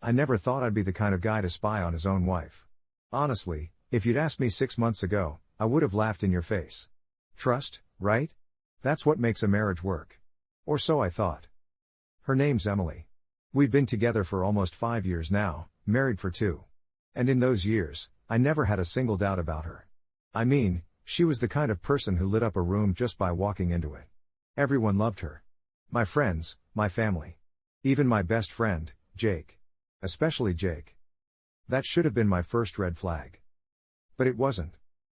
I never thought I'd be the kind of guy to spy on his own wife. Honestly, if you'd asked me 6 months ago, I would have laughed in your face. Trust, right? That's what makes a marriage work. Or so I thought. Her name's Emily. We've been together for almost 5 years now, married for 2. And in those years, I never had a single doubt about her. I mean, she was the kind of person who lit up a room just by walking into it. Everyone loved her. My friends, my family. Even my best friend, Jake. Especially Jake. That should have been my first red flag. But it wasn't.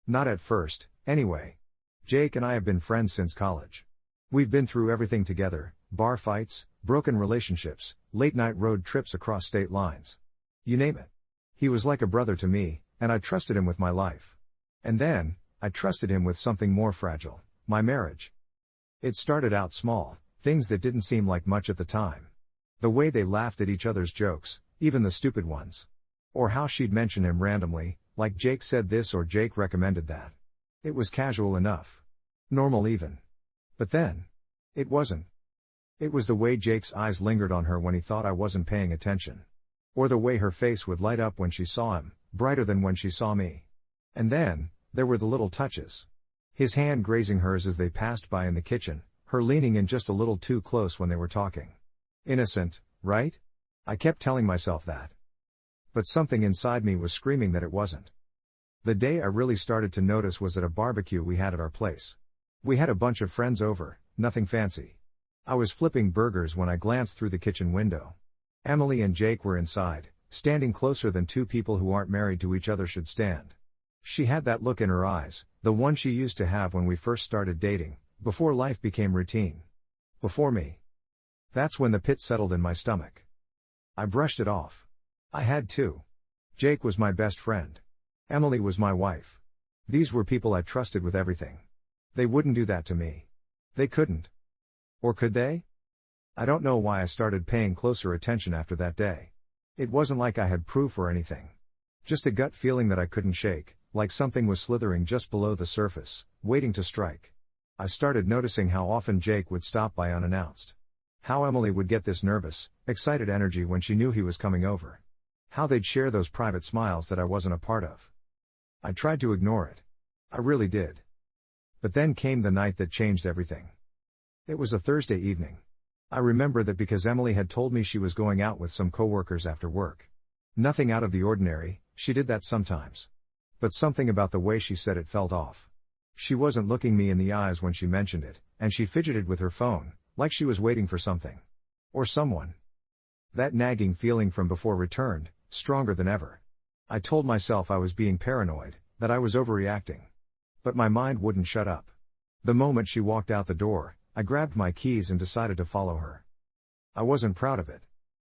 Not at first, anyway. Jake and I have been friends since college. We've been through everything together, bar fights, broken relationships, late-night road trips across state lines. You name it. He was like a brother to me, and I trusted him with my life. And then, I trusted him with something more fragile, my marriage. It started out small, things that didn't seem like much at the time. The way they laughed at each other's jokes, even the stupid ones. Or how she'd mention him randomly, like Jake said this or Jake recommended that. It was casual enough. Normal even. But then, it wasn't. It was the way Jake's eyes lingered on her when he thought I wasn't paying attention. Or the way her face would light up when she saw him, brighter than when she saw me. And then, there were the little touches. His hand grazing hers as they passed by in the kitchen, her leaning in just a little too close when they were talking. Innocent, right? I kept telling myself that. But something inside me was screaming that it wasn't. The day I really started to notice was at a barbecue we had at our place. We had a bunch of friends over, nothing fancy. I was flipping burgers when I glanced through the kitchen window. Emily and Jake were inside, standing closer than two people who aren't married to each other should stand. She had that look in her eyes, the one she used to have when we first started dating, before life became routine. Before me. That's when the pit settled in my stomach. I brushed it off. I had to. Jake was my best friend. Emily was my wife. These were people I trusted with everything. They wouldn't do that to me. They couldn't. Or could they? I don't know why I started paying closer attention after that day. It wasn't like I had proof or anything. Just a gut feeling that I couldn't shake, like something was slithering just below the surface, waiting to strike. I started noticing how often Jake would stop by unannounced. How Emily would get this nervous, excited energy when she knew he was coming over. How they'd share those private smiles that I wasn't a part of. I tried to ignore it. I really did. But then came the night that changed everything. It was a Thursday evening. I remember that because Emily had told me she was going out with some coworkers after work. Nothing out of the ordinary, she did that sometimes. But something about the way she said it felt off. She wasn't looking me in the eyes when she mentioned it, and she fidgeted with her phone, like she was waiting for something. Or someone. That nagging feeling from before returned, stronger than ever. I told myself I was being paranoid, that I was overreacting. But my mind wouldn't shut up. The moment she walked out the door, I grabbed my keys and decided to follow her. I wasn't proud of it.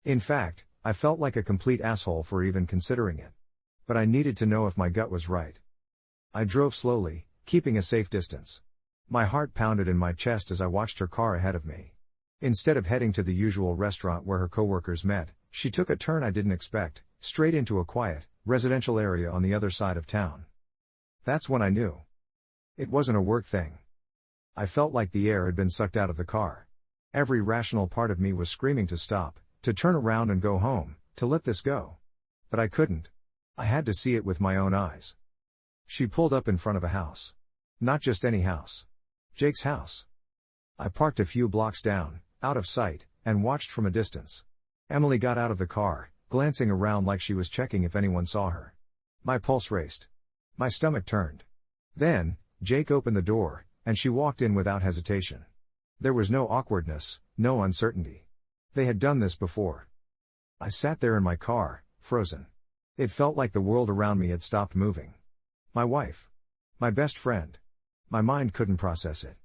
In fact, I felt like a complete asshole for even considering it. But I needed to know if my gut was right. I drove slowly, keeping a safe distance. My heart pounded in my chest as I watched her car ahead of me. Instead of heading to the usual restaurant where her coworkers met, she took a turn I didn't expect, straight into a quiet, residential area on the other side of town. That's when I knew. It wasn't a work thing. I felt like the air had been sucked out of the car. Every rational part of me was screaming to stop, to turn around and go home, to let this go. But I couldn't. I had to see it with my own eyes. She pulled up in front of a house. Not just any house. Jake's house. I parked a few blocks down, out of sight, and watched from a distance. Emily got out of the car, glancing around like she was checking if anyone saw her. My pulse raced. My stomach turned. Then, Jake opened the door, and she walked in without hesitation. There was no awkwardness, no uncertainty. They had done this before. I sat there in my car, frozen. It felt like the world around me had stopped moving. My wife. My best friend. My mind couldn't process it.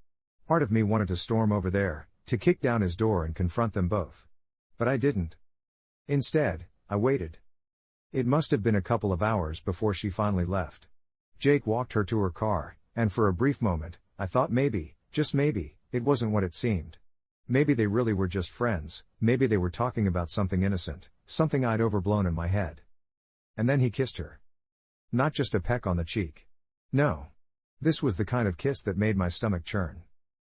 Part of me wanted to storm over there, to kick down his door and confront them both. But I didn't. Instead, I waited. It must have been a couple of hours before she finally left. Jake walked her to her car, and for a brief moment, I thought maybe, just maybe, it wasn't what it seemed. Maybe they really were just friends, maybe they were talking about something innocent, something I'd overblown in my head. And then he kissed her. Not just a peck on the cheek. No. This was the kind of kiss that made my stomach churn.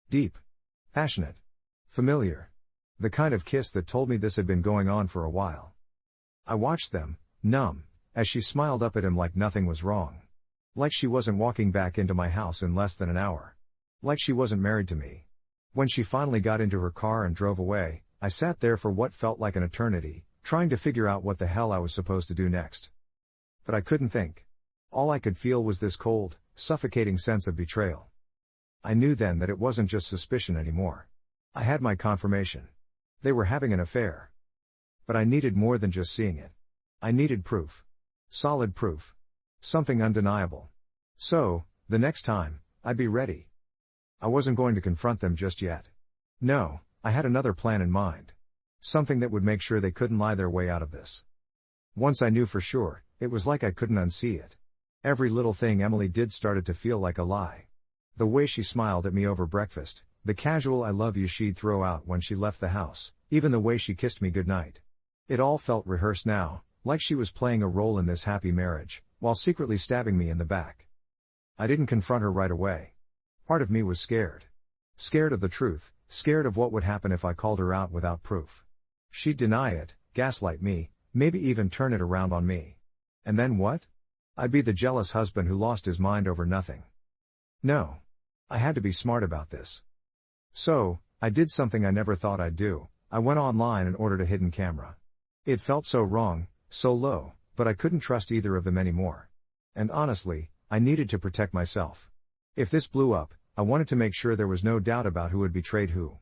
Deep. Passionate. Familiar. The kind of kiss that told me this had been going on for a while. I watched them, numb, as she smiled up at him like nothing was wrong. Like she wasn't walking back into my house in less than an hour. Like she wasn't married to me. When she finally got into her car and drove away, I sat there for what felt like an eternity, trying to figure out what the hell I was supposed to do next. But I couldn't think. All I could feel was this cold, suffocating sense of betrayal. I knew then that it wasn't just suspicion anymore. I had my confirmation. They were having an affair. But I needed more than just seeing it. I needed proof. Solid proof. Something undeniable. So, the next time, I'd be ready. I wasn't going to confront them just yet. No, I had another plan in mind. Something that would make sure they couldn't lie their way out of this. Once I knew for sure, it was like I couldn't unsee it. Every little thing Emily did started to feel like a lie. The way she smiled at me over breakfast, the casual "I love you" she'd throw out when she left the house, even the way she kissed me goodnight. It all felt rehearsed now, like she was playing a role in this happy marriage, while secretly stabbing me in the back. I didn't confront her right away. Part of me was scared. Scared of the truth, scared of what would happen if I called her out without proof. She'd deny it, gaslight me, maybe even turn it around on me. And then what? I'd be the jealous husband who lost his mind over nothing. No. I had to be smart about this. So, I did something I never thought I'd do. I went online and ordered a hidden camera. It felt so wrong, so low, but I couldn't trust either of them anymore. And honestly, I needed to protect myself. If this blew up, I wanted to make sure there was no doubt about who had betrayed who.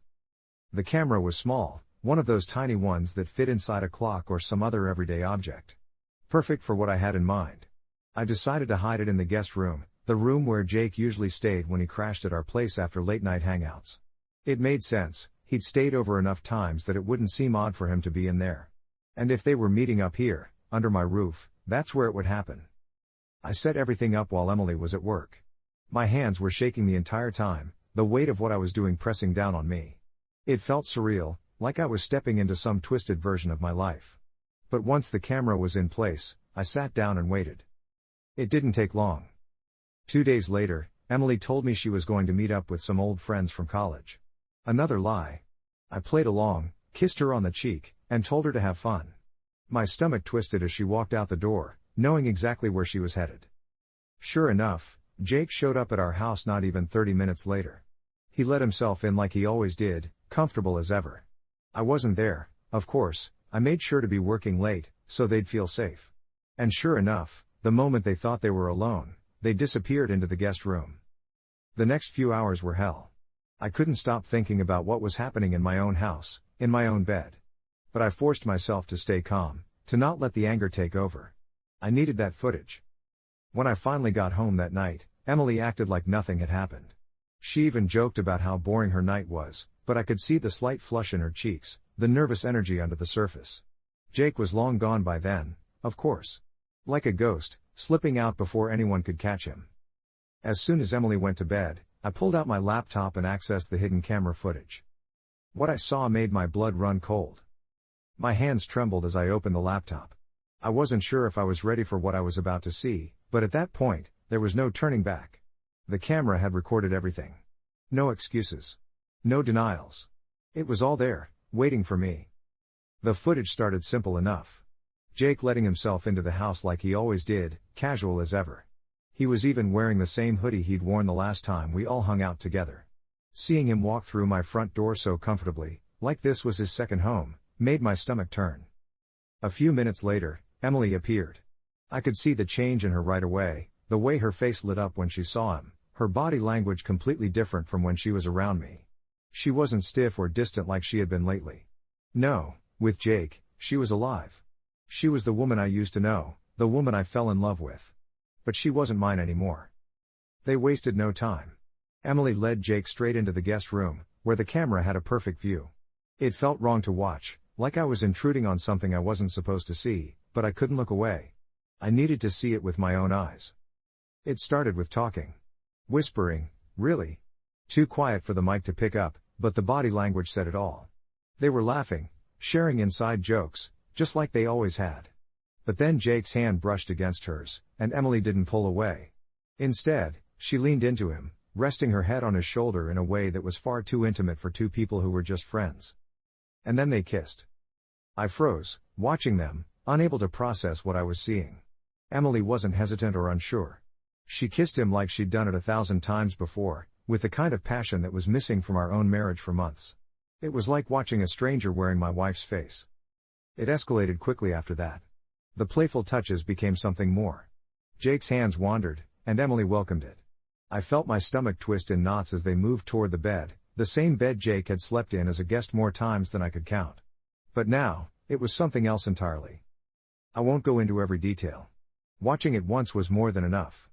The camera was small, one of those tiny ones that fit inside a clock or some other everyday object. Perfect for what I had in mind. I decided to hide it in the guest room, the room where Jake usually stayed when he crashed at our place after late-night hangouts. It made sense, he'd stayed over enough times that it wouldn't seem odd for him to be in there. And if they were meeting up here, under my roof, that's where it would happen. I set everything up while Emily was at work. My hands were shaking the entire time, the weight of what I was doing pressing down on me. It felt surreal, like I was stepping into some twisted version of my life. But once the camera was in place, I sat down and waited. It didn't take long. 2 days later, Emily told me she was going to meet up with some old friends from college. Another lie. I played along, kissed her on the cheek, and told her to have fun. My stomach twisted as she walked out the door, knowing exactly where she was headed. Sure enough, Jake showed up at our house not even 30 minutes later. He let himself in like he always did, comfortable as ever. I wasn't there, of course. I made sure to be working late, so they'd feel safe. And sure enough, the moment they thought they were alone, they disappeared into the guest room. The next few hours were hell. I couldn't stop thinking about what was happening in my own house, in my own bed. But I forced myself to stay calm, to not let the anger take over. I needed that footage. When I finally got home that night, Emily acted like nothing had happened. She even joked about how boring her night was, but I could see the slight flush in her cheeks, the nervous energy under the surface. Jake was long gone by then, of course. Like a ghost, slipping out before anyone could catch him. As soon as Emily went to bed, I pulled out my laptop and accessed the hidden camera footage. What I saw made my blood run cold. My hands trembled as I opened the laptop. I wasn't sure if I was ready for what I was about to see, but at that point, there was no turning back. The camera had recorded everything. No excuses. No denials. It was all there, waiting for me. The footage started simple enough. Jake letting himself into the house like he always did, casual as ever. He was even wearing the same hoodie he'd worn the last time we all hung out together. Seeing him walk through my front door so comfortably, like this was his second home, made my stomach turn. A few minutes later, Emily appeared. I could see the change in her right away, the way her face lit up when she saw him, her body language completely different from when she was around me. She wasn't stiff or distant like she had been lately. No, with Jake, she was alive. She was the woman I used to know, the woman I fell in love with. But she wasn't mine anymore. They wasted no time. Emily led Jake straight into the guest room, where the camera had a perfect view. It felt wrong to watch, like I was intruding on something I wasn't supposed to see, but I couldn't look away. I needed to see it with my own eyes. It started with talking. Whispering, really. Too quiet for the mic to pick up, but the body language said it all. They were laughing, sharing inside jokes, just like they always had. But then Jake's hand brushed against hers, and Emily didn't pull away. Instead, she leaned into him, resting her head on his shoulder in a way that was far too intimate for two people who were just friends. And then they kissed. I froze, watching them, unable to process what I was seeing. Emily wasn't hesitant or unsure. She kissed him like she'd done it 1,000 times before, with the kind of passion that was missing from our own marriage for months. It was like watching a stranger wearing my wife's face. It escalated quickly after that. The playful touches became something more. Jake's hands wandered, and Emily welcomed it. I felt my stomach twist in knots as they moved toward the bed, the same bed Jake had slept in as a guest more times than I could count. But now, it was something else entirely. I won't go into every detail. Watching it once was more than enough.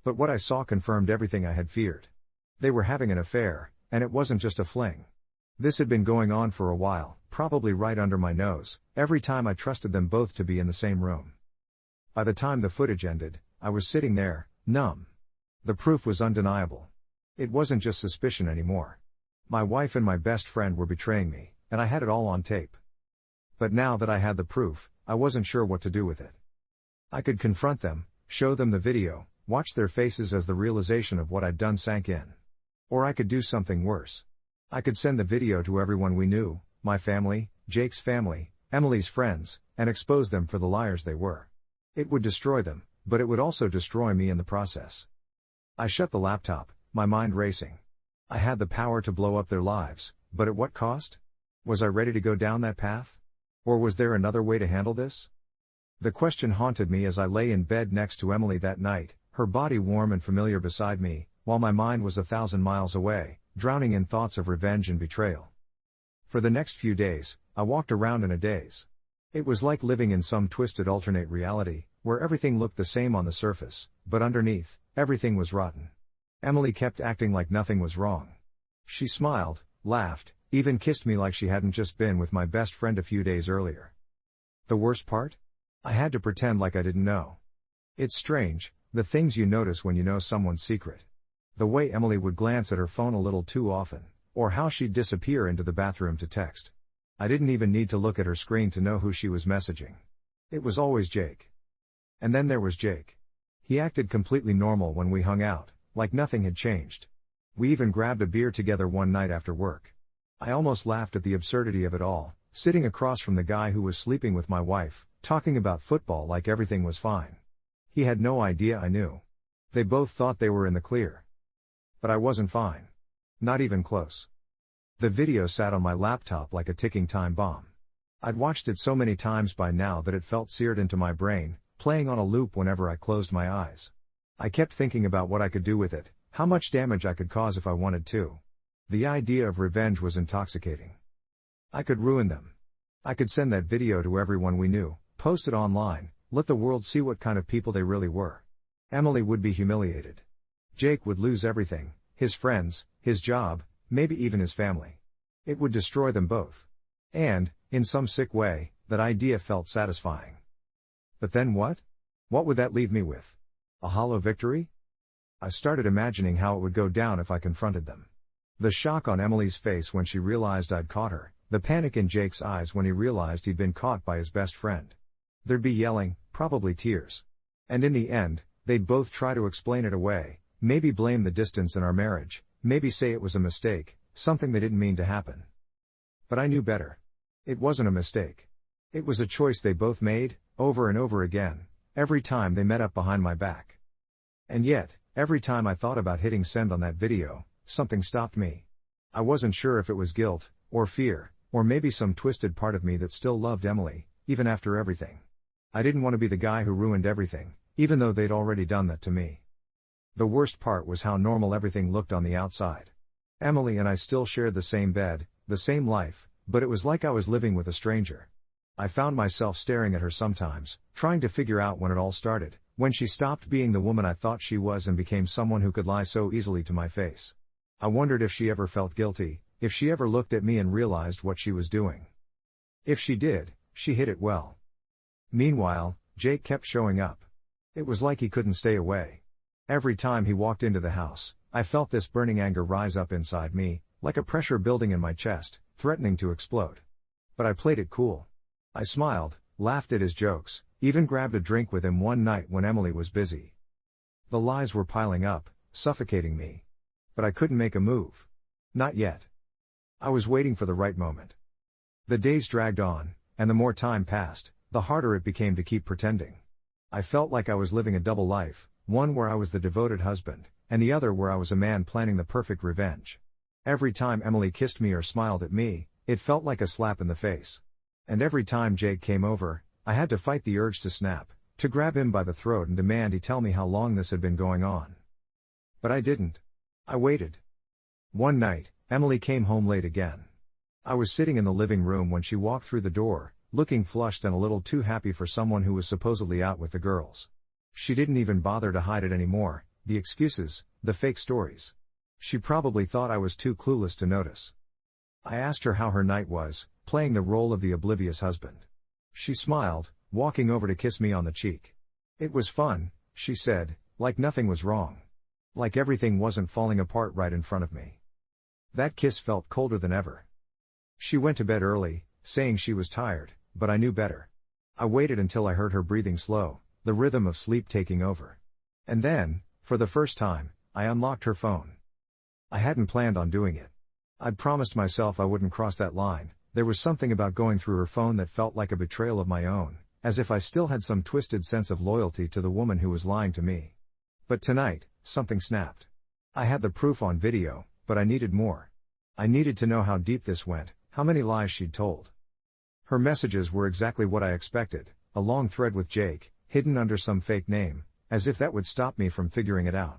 But what I saw confirmed everything I had feared. They were having an affair, and it wasn't just a fling. This had been going on for a while, probably right under my nose, every time I trusted them both to be in the same room. By the time the footage ended, I was sitting there, numb. The proof was undeniable. It wasn't just suspicion anymore. My wife and my best friend were betraying me, and I had it all on tape. But now that I had the proof, I wasn't sure what to do with it. I could confront them, show them the video, watch their faces as the realization of what I'd done sank in. Or I could do something worse. I could send the video to everyone we knew, my family, Jake's family, Emily's friends, and expose them for the liars they were. It would destroy them, but it would also destroy me in the process. I shut the laptop, my mind racing. I had the power to blow up their lives, but at what cost? Was I ready to go down that path? Or was there another way to handle this? The question haunted me as I lay in bed next to Emily that night, her body warm and familiar beside me, while my mind was 1,000 miles away, drowning in thoughts of revenge and betrayal. For the next few days, I walked around in a daze. It was like living in some twisted alternate reality, where everything looked the same on the surface, but underneath, everything was rotten. Emily kept acting like nothing was wrong. She smiled, laughed, even kissed me like she hadn't just been with my best friend a few days earlier. The worst part? I had to pretend like I didn't know. It's strange, the things you notice when you know someone's secret. The way Emily would glance at her phone a little too often, or how she'd disappear into the bathroom to text. I didn't even need to look at her screen to know who she was messaging. It was always Jake. And then there was Jake. He acted completely normal when we hung out, like nothing had changed. We even grabbed a beer together one night after work. I almost laughed at the absurdity of it all, sitting across from the guy who was sleeping with my wife, talking about football like everything was fine. He had no idea I knew. They both thought they were in the clear. But I wasn't fine. Not even close. The video sat on my laptop like a ticking time bomb. I'd watched it so many times by now that it felt seared into my brain, playing on a loop whenever I closed my eyes. I kept thinking about what I could do with it, how much damage I could cause if I wanted to. The idea of revenge was intoxicating. I could ruin them. I could send that video to everyone we knew, post it online, let the world see what kind of people they really were. Emily would be humiliated. Jake would lose everything, his friends, his job, maybe even his family. It would destroy them both. And, in some sick way, that idea felt satisfying. But then what? What would that leave me with? A hollow victory? I started imagining how it would go down if I confronted them. The shock on Emily's face when she realized I'd caught her, the panic in Jake's eyes when he realized he'd been caught by his best friend. There'd be yelling, probably tears. And in the end, they'd both try to explain it away, maybe blame the distance in our marriage, maybe say it was a mistake, something they didn't mean to happen. But I knew better. It wasn't a mistake. It was a choice they both made, over and over again, every time they met up behind my back. And yet, every time I thought about hitting send on that video, something stopped me. I wasn't sure if it was guilt, or fear, or maybe some twisted part of me that still loved Emily, even after everything. I didn't want to be the guy who ruined everything, even though they'd already done that to me. The worst part was how normal everything looked on the outside. Emily and I still shared the same bed, the same life, but it was like I was living with a stranger. I found myself staring at her sometimes, trying to figure out when it all started, when she stopped being the woman I thought she was and became someone who could lie so easily to my face. I wondered if she ever felt guilty, if she ever looked at me and realized what she was doing. If she did, she hid it well. Meanwhile, Jake kept showing up. It was like he couldn't stay away. Every time he walked into the house, I felt this burning anger rise up inside me, like a pressure building in my chest, threatening to explode. But I played it cool. I smiled, laughed at his jokes, even grabbed a drink with him one night when Emily was busy. The lies were piling up, suffocating me. But I couldn't make a move. Not yet. I was waiting for the right moment. The days dragged on, and the more time passed, the harder it became to keep pretending. I felt like I was living a double life, one where I was the devoted husband, and the other where I was a man planning the perfect revenge. Every time Emily kissed me or smiled at me, it felt like a slap in the face. And every time Jake came over, I had to fight the urge to snap, to grab him by the throat and demand he tell me how long this had been going on. But I didn't. I waited. One night, Emily came home late again. I was sitting in the living room when she walked through the door, looking flushed and a little too happy for someone who was supposedly out with the girls. She didn't even bother to hide it anymore, the excuses, the fake stories. She probably thought I was too clueless to notice. I asked her how her night was, playing the role of the oblivious husband. She smiled, walking over to kiss me on the cheek. It was fun, she said, like nothing was wrong. Like everything wasn't falling apart right in front of me. That kiss felt colder than ever. She went to bed early, saying she was tired, but I knew better. I waited until I heard her breathing slow, the rhythm of sleep taking over. And then, for the first time, I unlocked her phone. I hadn't planned on doing it. I'd promised myself I wouldn't cross that line. There was something about going through her phone that felt like a betrayal of my own, as if I still had some twisted sense of loyalty to the woman who was lying to me. But tonight, something snapped. I had the proof on video, but I needed more. I needed to know how deep this went, how many lies she'd told. Her messages were exactly what I expected, a long thread with Jake, hidden under some fake name, as if that would stop me from figuring it out.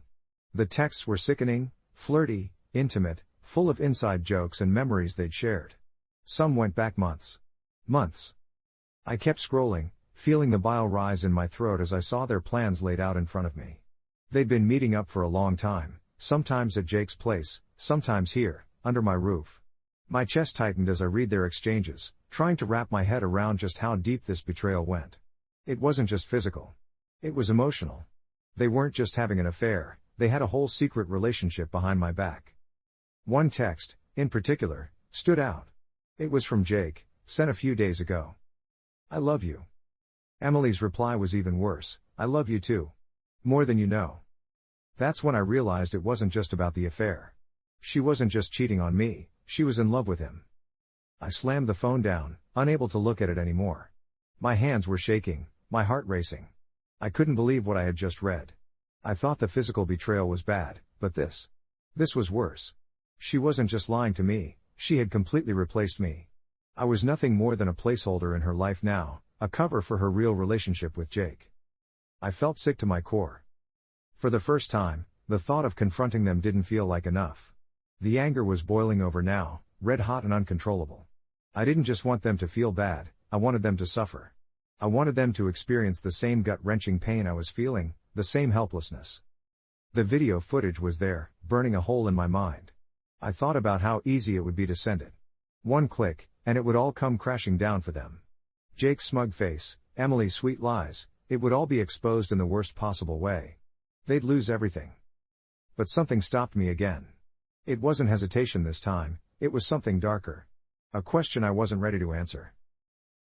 The texts were sickening, flirty, intimate, full of inside jokes and memories they'd shared. Some went back months. Months. I kept scrolling, feeling the bile rise in my throat as I saw their plans laid out in front of me. They'd been meeting up for a long time, sometimes at Jake's place, sometimes here, under my roof. My chest tightened as I read their exchanges, trying to wrap my head around just how deep this betrayal went. It wasn't just physical. It was emotional. They weren't just having an affair, they had a whole secret relationship behind my back. One text, in particular, stood out. It was from Jake, sent a few days ago. I love you. Emily's reply was even worse. I love you too. More than you know. That's when I realized it wasn't just about the affair. She wasn't just cheating on me, she was in love with him. I slammed the phone down, unable to look at it anymore. My hands were shaking, my heart racing. I couldn't believe what I had just read. I thought the physical betrayal was bad, but this was worse. She wasn't just lying to me, she had completely replaced me. I was nothing more than a placeholder in her life now, a cover for her real relationship with Jake. I felt sick to my core. For the first time, the thought of confronting them didn't feel like enough. The anger was boiling over now, red hot and uncontrollable. I didn't just want them to feel bad, I wanted them to suffer. I wanted them to experience the same gut-wrenching pain I was feeling, the same helplessness. The video footage was there, burning a hole in my mind. I thought about how easy it would be to send it. One click, and it would all come crashing down for them. Jake's smug face, Emily's sweet lies, it would all be exposed in the worst possible way. They'd lose everything. But something stopped me again. It wasn't hesitation this time, it was something darker. A question I wasn't ready to answer.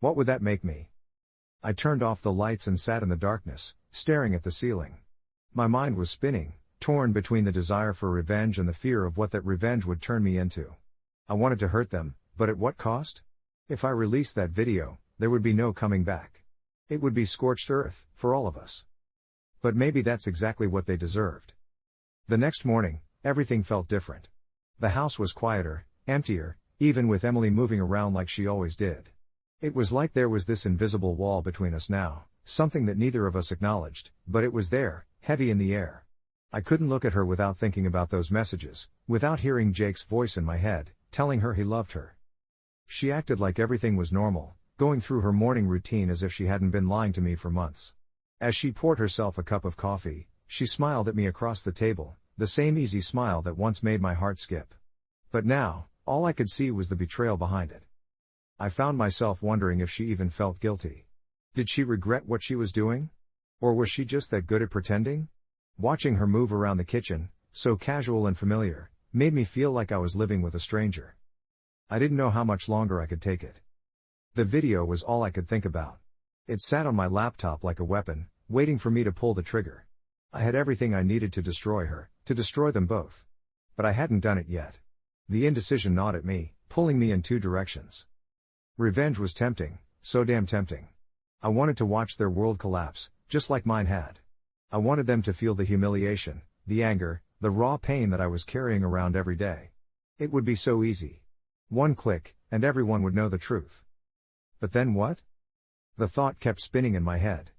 What would that make me? I turned off the lights and sat in the darkness, staring at the ceiling. My mind was spinning, torn between the desire for revenge and the fear of what that revenge would turn me into. I wanted to hurt them, but at what cost? If I released that video, there would be no coming back. It would be scorched earth, for all of us. But maybe that's exactly what they deserved. The next morning, everything felt different. The house was quieter, emptier, even with Emily moving around like she always did. It was like there was this invisible wall between us now, something that neither of us acknowledged, but it was there, heavy in the air. I couldn't look at her without thinking about those messages, without hearing Jake's voice in my head, telling her he loved her. She acted like everything was normal, going through her morning routine as if she hadn't been lying to me for months. As she poured herself a cup of coffee, she smiled at me across the table, the same easy smile that once made my heart skip. But now, all I could see was the betrayal behind it. I found myself wondering if she even felt guilty. Did she regret what she was doing? Or was she just that good at pretending? Watching her move around the kitchen, so casual and familiar, made me feel like I was living with a stranger. I didn't know how much longer I could take it. The video was all I could think about. It sat on my laptop like a weapon, waiting for me to pull the trigger. I had everything I needed to destroy her, to destroy them both. But I hadn't done it yet. The indecision gnawed at me, pulling me in two directions. Revenge was tempting, so damn tempting. I wanted to watch their world collapse, just like mine had. I wanted them to feel the humiliation, the anger, the raw pain that I was carrying around every day. It would be so easy. One click, and everyone would know the truth. But then what? The thought kept spinning in my head.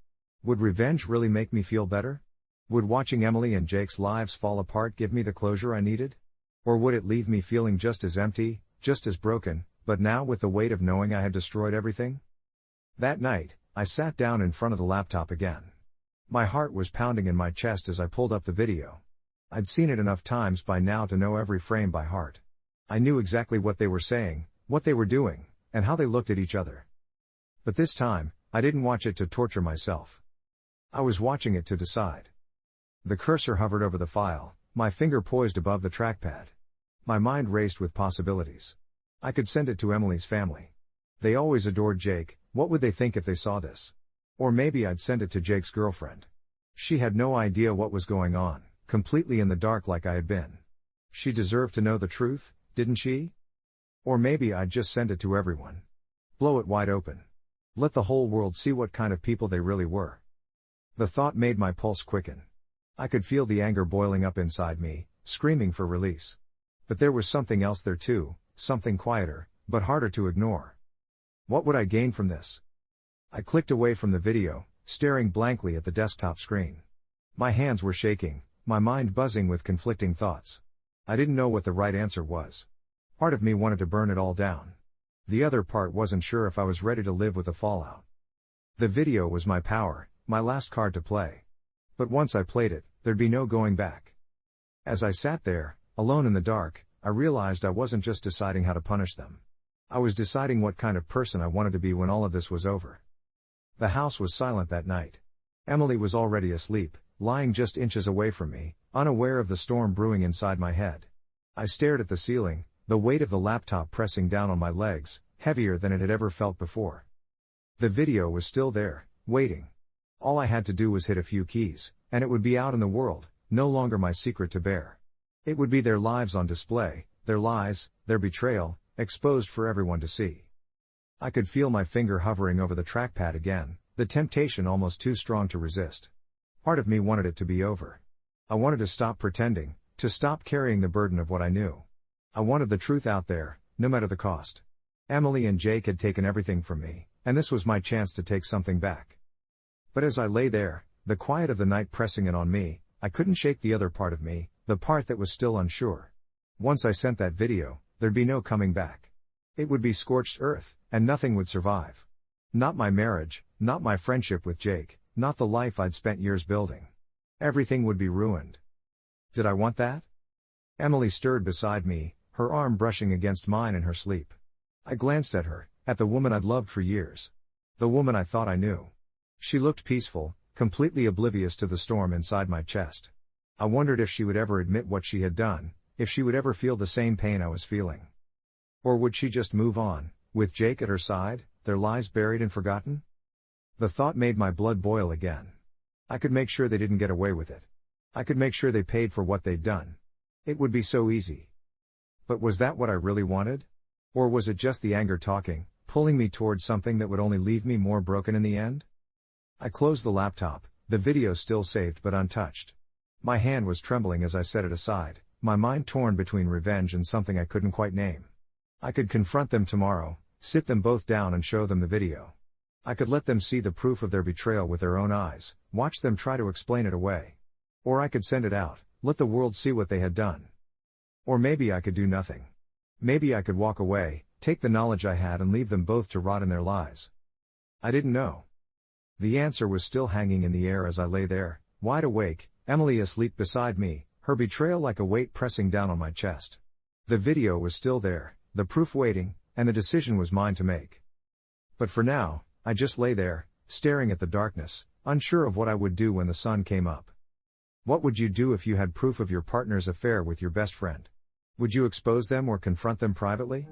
Would revenge really make me feel better? Would watching Emily and Jake's lives fall apart give me the closure I needed? Or would it leave me feeling just as empty, just as broken, but now with the weight of knowing I had destroyed everything? That night, I sat down in front of the laptop again. My heart was pounding in my chest as I pulled up the video. I'd seen it enough times by now to know every frame by heart. I knew exactly what they were saying, what they were doing, and how they looked at each other. But this time, I didn't watch it to torture myself. I was watching it to decide. The cursor hovered over the file, my finger poised above the trackpad. My mind raced with possibilities. I could send it to Emily's family. They always adored Jake. What would they think if they saw this? Or maybe I'd send it to Jake's girlfriend. She had no idea what was going on, completely in the dark like I had been. She deserved to know the truth, didn't she? Or maybe I'd just send it to everyone. Blow it wide open. Let the whole world see what kind of people they really were. The thought made my pulse quicken. I could feel the anger boiling up inside me, screaming for release. But there was something else there too, something quieter, but harder to ignore. What would I gain from this? I clicked away from the video, staring blankly at the desktop screen. My hands were shaking, my mind buzzing with conflicting thoughts. I didn't know what the right answer was. Part of me wanted to burn it all down. The other part wasn't sure if I was ready to live with the fallout. The video was my power, my last card to play. But once I played it, there'd be no going back. As I sat there, alone in the dark, I realized I wasn't just deciding how to punish them. I was deciding what kind of person I wanted to be when all of this was over. The house was silent that night. Emily was already asleep, lying just inches away from me, unaware of the storm brewing inside my head. I stared at the ceiling, the weight of the laptop pressing down on my legs, heavier than it had ever felt before. The video was still there, waiting. All I had to do was hit a few keys, and it would be out in the world, no longer my secret to bear. It would be their lives on display, their lies, their betrayal, exposed for everyone to see. I could feel my finger hovering over the trackpad again, the temptation almost too strong to resist. Part of me wanted it to be over. I wanted to stop pretending, to stop carrying the burden of what I knew. I wanted the truth out there, no matter the cost. Emily and Jake had taken everything from me, and this was my chance to take something back. But as I lay there, the quiet of the night pressing in on me, I couldn't shake the other part of me, the part that was still unsure. Once I sent that video, there'd be no coming back. It would be scorched earth, and nothing would survive. Not my marriage, not my friendship with Jake, not the life I'd spent years building. Everything would be ruined. Did I want that? Emily stirred beside me, her arm brushing against mine in her sleep. I glanced at her, at the woman I'd loved for years. The woman I thought I knew. She looked peaceful, completely oblivious to the storm inside my chest. I wondered if she would ever admit what she had done, if she would ever feel the same pain I was feeling. Or would she just move on, with Jake at her side, their lies buried and forgotten? The thought made my blood boil again. I could make sure they didn't get away with it. I could make sure they paid for what they'd done. It would be so easy. But was that what I really wanted? Or was it just the anger talking, pulling me towards something that would only leave me more broken in the end? I closed the laptop, the video still saved but untouched. My hand was trembling as I set it aside, my mind torn between revenge and something I couldn't quite name. I could confront them tomorrow, sit them both down and show them the video. I could let them see the proof of their betrayal with their own eyes, watch them try to explain it away. Or I could send it out, let the world see what they had done. Or maybe I could do nothing. Maybe I could walk away, take the knowledge I had and leave them both to rot in their lies. I didn't know. The answer was still hanging in the air as I lay there, wide awake, Emily asleep beside me, her betrayal like a weight pressing down on my chest. The video was still there, the proof waiting, and the decision was mine to make. But for now, I just lay there, staring at the darkness, unsure of what I would do when the sun came up. What would you do if you had proof of your partner's affair with your best friend? Would you expose them or confront them privately?